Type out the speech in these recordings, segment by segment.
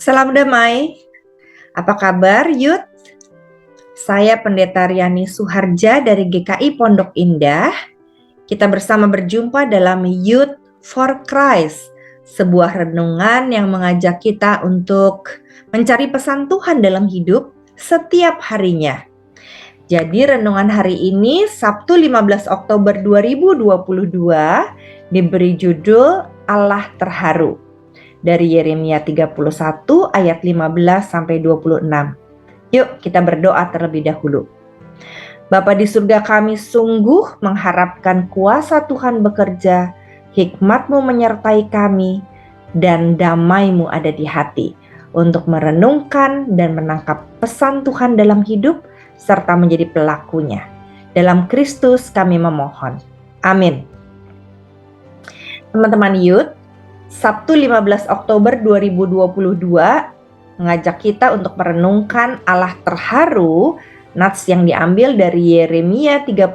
Salam damai. Apa kabar, Yud? Saya Pendeta Riani Suharja dari GKI Pondok Indah. Kita bersama berjumpa dalam Youth for Christ, sebuah renungan yang mengajak kita untuk mencari pesan Tuhan dalam hidup setiap harinya. Jadi renungan hari ini Sabtu 15 Oktober 2022 diberi judul Allah Terharu. Dari Yeremia 31 ayat 15 sampai 26. Yuk kita berdoa terlebih dahulu. Bapa di surga, kami sungguh mengharapkan kuasa Tuhan bekerja, hikmat-Mu menyertai kami, dan damai-Mu ada di hati untuk merenungkan dan menangkap pesan Tuhan dalam hidup serta menjadi pelakunya. Dalam Kristus kami memohon. Amin. Teman-teman Youth, Sabtu 15 Oktober 2022 mengajak kita untuk merenungkan Allah Terharu, nats yang diambil dari Yeremia 31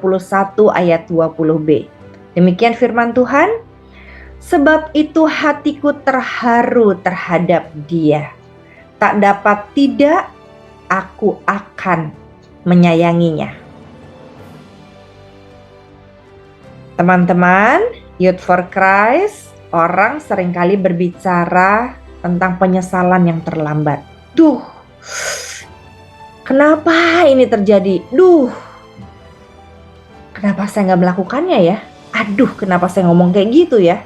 ayat 20b. Demikian firman Tuhan, sebab itu hatiku terharu terhadap Dia. Tak dapat tidak, aku akan menyayanginya. Teman-teman, Youth for Christ, orang seringkali berbicara tentang penyesalan yang terlambat. Kenapa ini terjadi? Kenapa saya nggak melakukannya ya? Kenapa saya ngomong kayak gitu ya?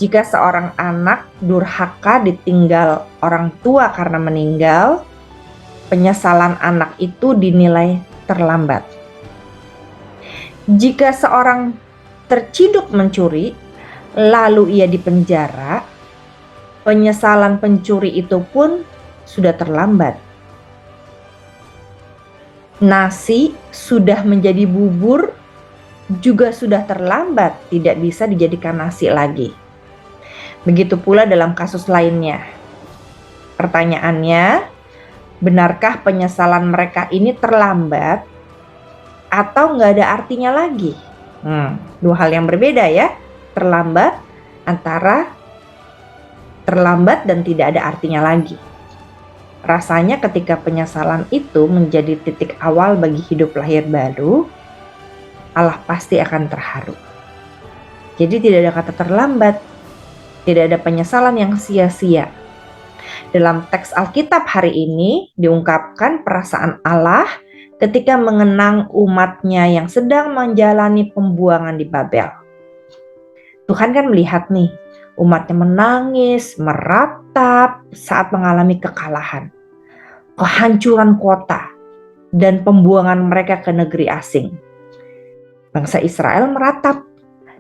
Jika seorang anak durhaka ditinggal orang tua karena meninggal, penyesalan anak itu dinilai terlambat. Jika seorang terciduk mencuri, lalu ia dipenjara, penyesalan pencuri itu pun sudah terlambat. Nasi sudah menjadi bubur juga sudah terlambat, tidak bisa dijadikan nasi lagi. Begitu pula dalam kasus lainnya. Pertanyaannya, benarkah penyesalan mereka ini terlambat atau nggak ada artinya lagi? Dua hal yang berbeda ya. Antara terlambat dan tidak ada artinya lagi. Rasanya ketika penyesalan itu menjadi titik awal bagi hidup lahir baru, Allah pasti akan terharu. Jadi tidak ada kata terlambat, tidak ada penyesalan yang sia-sia. Dalam teks Alkitab hari ini diungkapkan perasaan Allah ketika mengenang umatnya yang sedang menjalani pembuangan di Babel. Tuhan kan melihat nih, umatnya menangis, meratap saat mengalami kekalahan, kehancuran kota, dan pembuangan mereka ke negeri asing. Bangsa Israel meratap,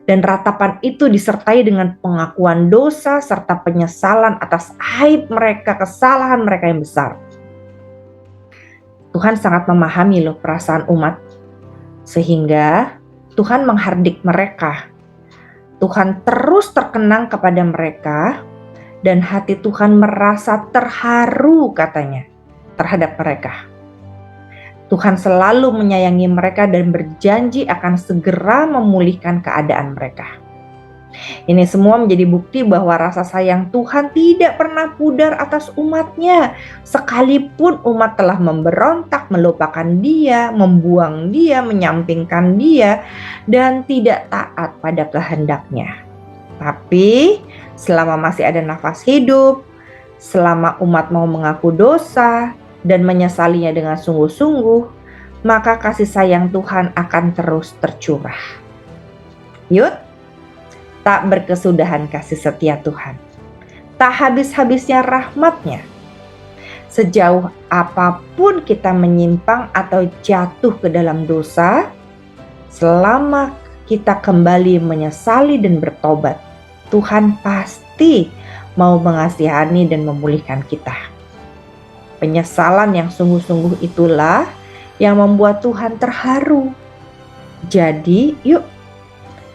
dan ratapan itu disertai dengan pengakuan dosa serta penyesalan atas aib mereka, kesalahan mereka yang besar. Tuhan sangat memahami loh perasaan umat, sehingga Tuhan menghardik mereka. Tuhan terus terkenang kepada mereka dan hati Tuhan merasa terharu katanya terhadap mereka. Tuhan selalu menyayangi mereka dan berjanji akan segera memulihkan keadaan mereka. Ini semua menjadi bukti bahwa rasa sayang Tuhan tidak pernah pudar atas umatnya. Sekalipun umat telah memberontak, melupakan Dia, membuang Dia, menyampingkan Dia, dan tidak taat pada kehendaknya. Tapi selama masih ada nafas hidup, selama umat mau mengaku dosa dan menyesalinya dengan sungguh-sungguh, maka kasih sayang Tuhan akan terus tercurah. Yud, tak berkesudahan kasih setia Tuhan, tak habis-habisnya rahmat-Nya. Sejauh apapun kita menyimpang atau jatuh ke dalam dosa, selama kita kembali menyesali dan bertobat, Tuhan pasti mau mengasihani dan memulihkan kita. Penyesalan yang sungguh-sungguh itulah yang membuat Tuhan terharu. Jadi yuk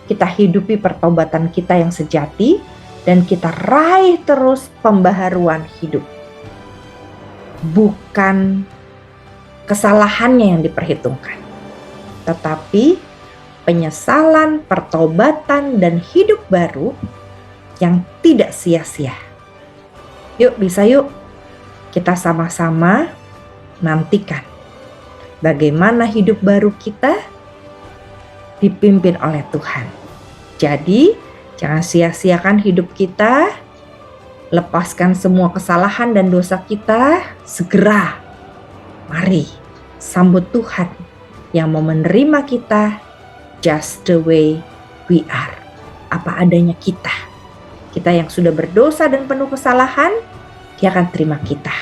kita hidupi pertobatan kita yang sejati dan kita raih terus pembaharuan hidup. Bukan kesalahannya yang diperhitungkan, tetapi penyesalan, pertobatan, dan hidup baru yang tidak sia-sia. Yuk, bisa yuk kita sama-sama nantikan bagaimana hidup baru kita dipimpin oleh Tuhan. Jadi, jangan sia-siakan hidup kita, lepaskan semua kesalahan dan dosa kita, segera. Mari sambut Tuhan yang mau menerima kita just the way we are. Apa adanya kita. Kita yang sudah berdosa dan penuh kesalahan, Dia akan terima kita.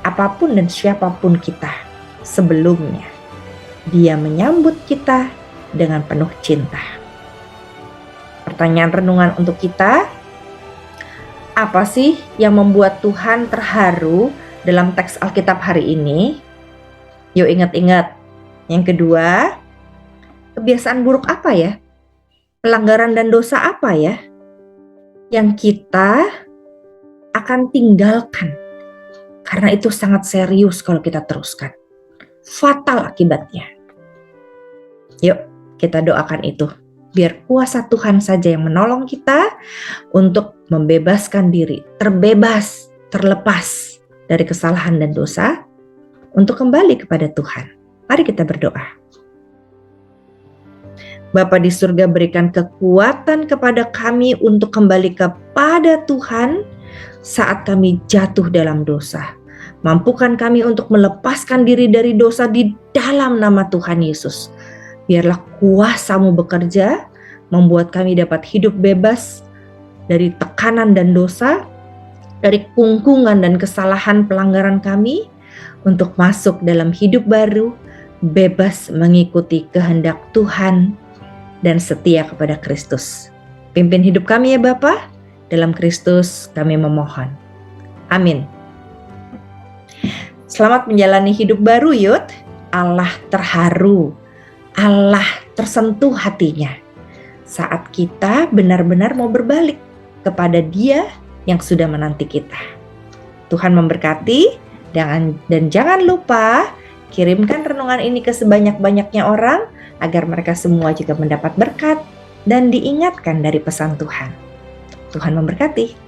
Apapun dan siapapun kita sebelumnya, Dia menyambut kita dengan penuh cinta. Pertanyaan renungan untuk kita, apa sih yang membuat Tuhan terharu dalam teks Alkitab hari ini? Yuk ingat-ingat. Yang kedua, kebiasaan buruk apa ya? Pelanggaran dan dosa apa ya yang kita akan tinggalkan? Karena itu sangat serius kalau kita teruskan. Fatal akibatnya. Yuk kita doakan itu. Biar kuasa Tuhan saja yang menolong kita untuk membebaskan diri, terbebas, terlepas dari kesalahan dan dosa, untuk kembali kepada Tuhan. Mari kita berdoa. Bapa di surga, berikan kekuatan kepada kami untuk kembali kepada Tuhan saat kami jatuh dalam dosa. Mampukan kami untuk melepaskan diri dari dosa di dalam nama Tuhan Yesus. Biarlah kuasa-Mu bekerja, membuat kami dapat hidup bebas dari tekanan dan dosa, dari kungkungan dan kesalahan pelanggaran kami, untuk masuk dalam hidup baru, bebas mengikuti kehendak Tuhan, dan setia kepada Kristus. Pimpin hidup kami ya Bapa, dalam Kristus kami memohon. Amin. Selamat menjalani hidup baru Yud. Allah terharu, Allah tersentuh hatinya saat kita benar-benar mau berbalik kepada Dia yang sudah menanti kita. Tuhan memberkati, dan jangan lupa kirimkan renungan ini ke sebanyak-banyaknya orang agar mereka semua juga mendapat berkat dan diingatkan dari pesan Tuhan. Tuhan memberkati.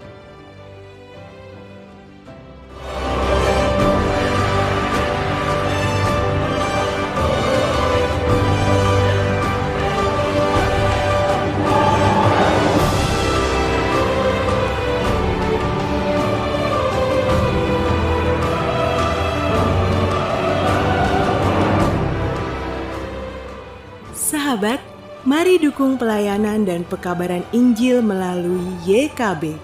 Sahabat, mari dukung pelayanan dan pekabaran Injil melalui YKB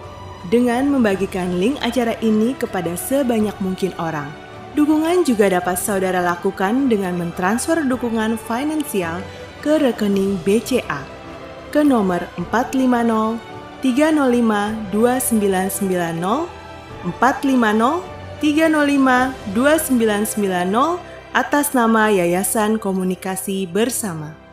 dengan membagikan link acara ini kepada sebanyak mungkin orang. Dukungan juga dapat saudara lakukan dengan mentransfer dukungan finansial ke rekening BCA ke nomor 450 305 2990 450 305 2990 atas nama Yayasan Komunikasi Bersama.